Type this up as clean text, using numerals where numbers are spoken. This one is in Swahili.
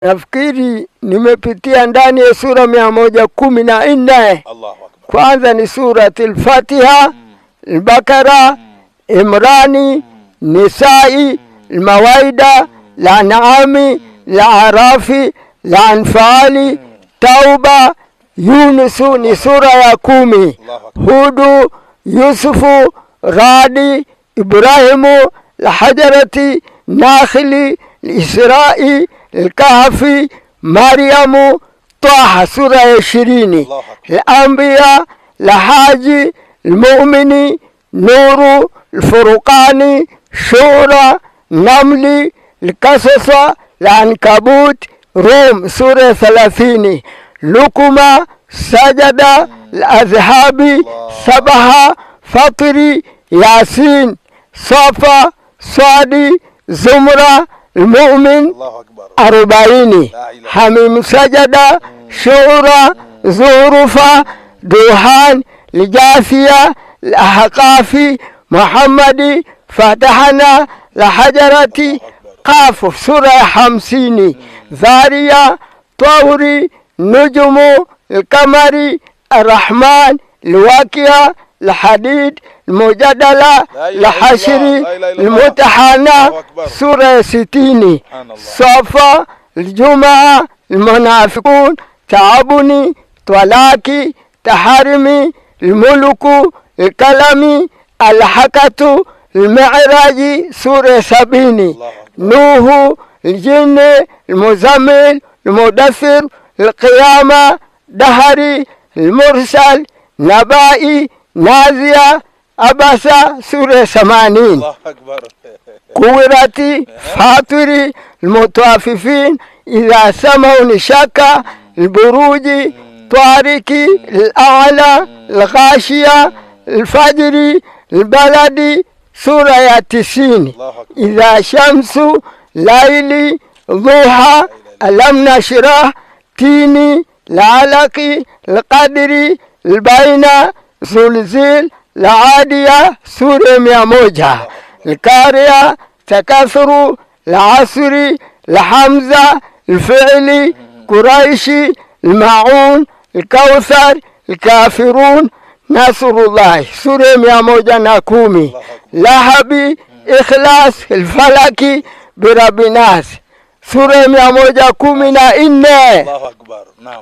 Nafikiri nimepitia ndani ya sura 114. Allahu Akbar. Kwanza ni suratul Fatiha, al-Baqara, Imrani, Nisa'i, al-Mawaida, al-An'ami, al-Arafi, al-Anfali, Tauba, Yunus ni sura ya 10. Hudu, Yusufu, Radi, Ibrahimu, al-Hajarati, Nakhli, al-Isra'i, al-Kahfi, Maryamu, Taha sura ya 20. Al-Anbiya, al-Haji, al-Mu'mini, Nuru, al-Furqani, Shura, Namli, al-Qasas, al-Ankabut, Rum sura 30. Lukuma, Sajada, al-Azhabi, Sabaha, Fatiri, Yasin, Safa, Swadi, Zumra, al-Mu'min 40. Hamim, Sajada, Shura, Zuhrufa, Duhan, al-Jathiya, al-Ahqafi, Muhammadi, Fatahana, al-Hajarati, Qaf sura 50. Dhariya, Tawri, Nujumu, al-Qamari, al-Rahman, al-Waqi'a, al-Hadid, al-Mujadala, al-Hashri, al-Mutahana sura 60. Safa, al-Jumaa, al-Munafiqun, Taabuni, Talaki, Taharimi, al-Muluku, al-Kalami, al-Hakatu, al-Mi'raji sura 70. Nuhu, al-Jinni, al-Muzammil, al-Mudaththir, al-Qiyama, Dahari, al-Mursal, Nabai, Nazia, Abasa sura 80. Kuwirati, Fatiri, al-Mutaffifin, Idha Samau Shaka, al-Buruji, Tariki, al-A'la, al-Ghashiya, al-Fajri, al-Baladi sura ya 90. Idha Shamsu, Laili, Duha, Alam Nashrah, Tini, al-Alaqi, al-Qadri, al-Baina, Zulzil, al-Adiya sura 100. al-Qariya, Takathuru, al-Asri, al-Hamza, al-Fi'li, Quraishi, al-Ma'un, al-Kawthar, al-Kafirun, Nasrullah sura 110. Lahabi, Ikhlas, al-Falaki, Birabinas sura 114. Allahu Akbar. Naam.